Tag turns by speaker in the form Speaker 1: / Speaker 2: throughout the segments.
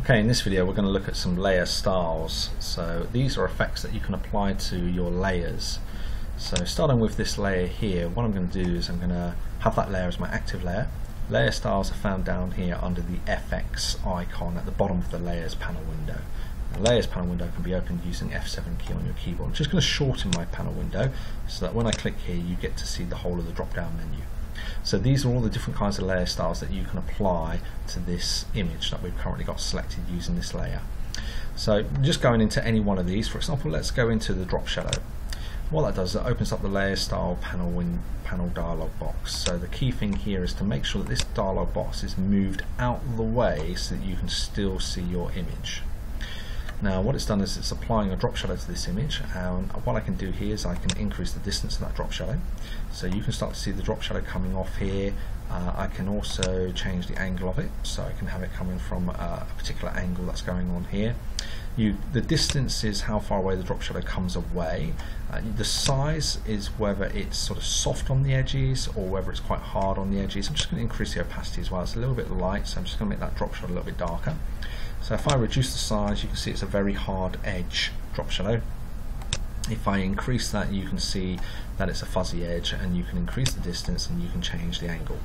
Speaker 1: Okay, in this video we're going to look at some layer styles. So these are effects that you can apply to your layers. So starting with this layer here, what I'm going to do is I'm going to have that layer as my active layer. Layer styles are found down here under the FX icon at the bottom of the layers panel window. The layers panel window can be opened using F7 key on your keyboard. I'm just going to shorten my panel window so that when I click here you get to see the whole of the drop down menu. So these are all the different kinds of layer styles that you can apply to this image that we've currently got selected using this layer. So just going into any one of these, for example, let's go into the drop shadow. What that does is it opens up the layer style panel dialog box. So the key thing here is to make sure that this dialog box is moved out of the way so that you can still see your image. Now what it's done is it's applying a drop shadow to this image, and what I can do here is I can increase the distance of that drop shadow. So you can start to see the drop shadow coming off here. I can also change the angle of it, so I can have it coming from a particular angle that's going on here. The distance is how far away the drop shadow comes away. The size is whether it's sort of soft on the edges or whether it's quite hard on the edges. I'm just going to increase the opacity as well. It's a little bit light, so I'm just going to make that drop shadow a little bit darker. So if I reduce the size, you can see it's a very hard edge drop shadow. If I increase that, you can see that it's a fuzzy edge, and you can increase the distance and you can change the angle.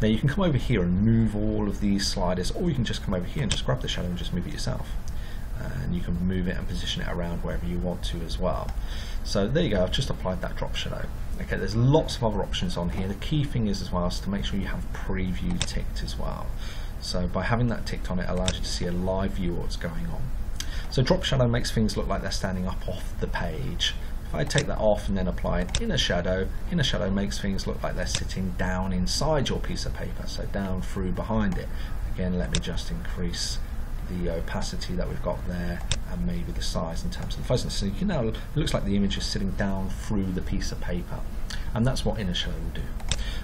Speaker 1: Now you can come over here and move all of these sliders, or you can just come over here and just grab the shadow and just move it yourself. And you can move it and position it around wherever you want to as well. So there you go, I've just applied that drop shadow. Okay, there's lots of other options on here. The key thing is as well is to make sure you have preview ticked as well. So by having that ticked on, it allows you to see a live view of what's going on. So drop shadow makes things look like they're standing up off the page. If I take that off and then apply an inner shadow makes things look like they're sitting down inside your piece of paper, so down through behind it. Again, let me just increase the opacity that we've got there and maybe the size in terms of the fuzziness. So you can now, it looks like the image is sitting down through the piece of paper, and that's what inner shadow will do.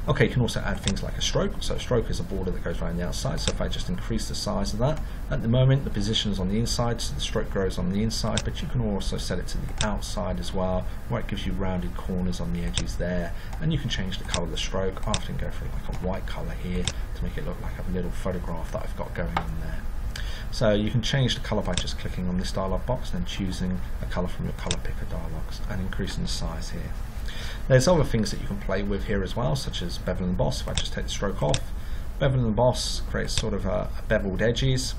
Speaker 1: Okay, you can also add things like a stroke. So a stroke is a border that goes around the outside. So if I just increase the size of that, at the moment the position is on the inside, so the stroke grows on the inside, but you can also set it to the outside as well, where it gives you rounded corners on the edges there. And you can change the colour of the stroke. I often go for like a white colour here to make it look like a little photograph that I've got going on there. So you can change the colour by just clicking on this dialog box and then choosing a colour from your colour picker dialogs and increasing the size here. There's other things that you can play with here as well, such as bevel and emboss. If I just take the stroke off, bevel and emboss creates sort of beveled edges.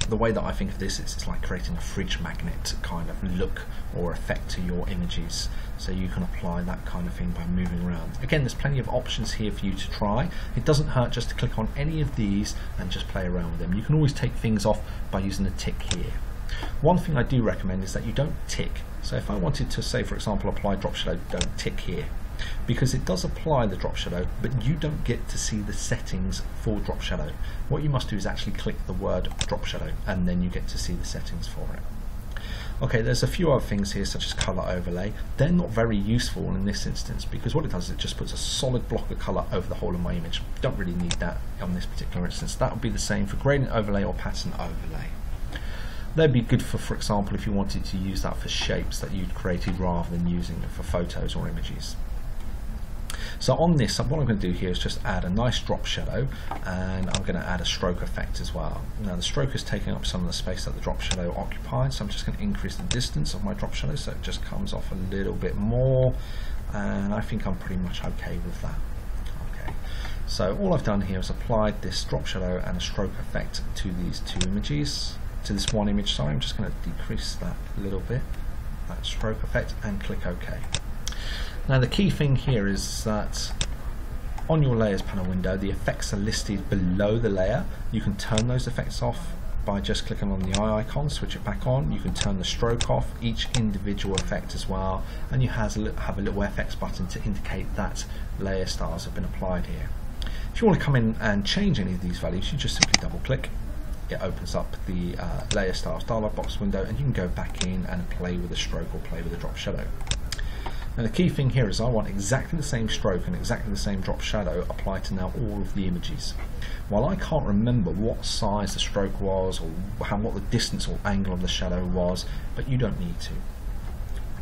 Speaker 1: The way that I think of this is it's like creating a fridge magnet kind of look or effect to your images. So you can apply that kind of thing by moving around. Again, there's plenty of options here for you to try. It doesn't hurt just to click on any of these and just play around with them. You can always take things off by using the tick here. One thing I do recommend is that you don't tick. So if I wanted to, say for example, apply drop shadow, don't tick here, because it does apply the drop shadow, but you don't get to see the settings for drop shadow. What you must do is actually click the word drop shadow, and then you get to see the settings for it. Okay, there's a few other things here, such as color overlay. They're not very useful in this instance, because what it does is it just puts a solid block of color over the whole of my image. Don't really need that on this particular instance. That would be the same for gradient overlay or pattern overlay. They'd be good for example, if you wanted to use that for shapes that you'd created rather than using it for photos or images. So on this, what I'm going to do here is just add a nice drop shadow, and I'm going to add a stroke effect as well. Now the stroke is taking up some of the space that the drop shadow occupied, so I'm just going to increase the distance of my drop shadow so it just comes off a little bit more, and I think I'm pretty much okay with that. Okay, so all I've done here is applied this drop shadow and a stroke effect to these two images. To this one image, sorry, I'm just going to decrease that a little bit, that stroke effect, and click OK. Now the key thing here is that on your layers panel window, the effects are listed below the layer. You can turn those effects off by just clicking on the eye icon, switch it back on. You can turn the stroke off, each individual effect as well, and you have a little FX button to indicate that layer styles have been applied here. If you want to come in and change any of these values, you just simply double click. It opens up the layer styles dialog box window, and you can go back in and play with a stroke or play with a drop shadow. Now the key thing here is I want exactly the same stroke and exactly the same drop shadow applied to now all of the images. While I can't remember what size the stroke was or what the distance or angle of the shadow was, but you don't need to.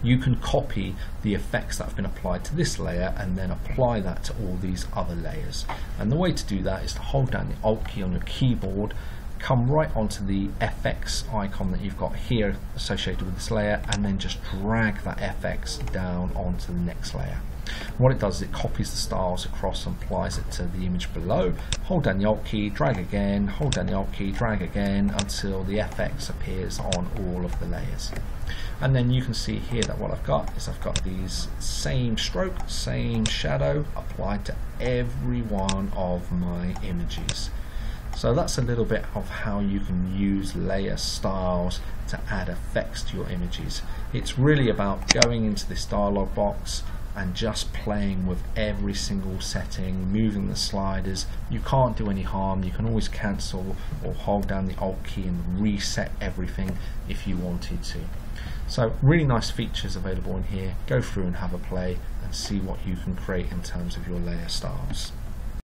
Speaker 1: You can copy the effects that have been applied to this layer and then apply that to all these other layers. And the way to do that is to hold down the Alt key on your keyboard, come right onto the FX icon that you've got here associated with this layer, and then just drag that FX down onto the next layer. What it does is it copies the styles across and applies it to the image below. Hold down the Alt key, drag again, hold down the Alt key, drag again until the FX appears on all of the layers. And then you can see here that what I've got is I've got these same stroke, same shadow applied to every one of my images. So that's a little bit of how you can use layer styles to add effects to your images. It's really about going into this dialog box and just playing with every single setting, moving the sliders. You can't do any harm. You can always cancel or hold down the Alt key and reset everything if you wanted to. So really nice features available in here. Go through and have a play and see what you can create in terms of your layer styles.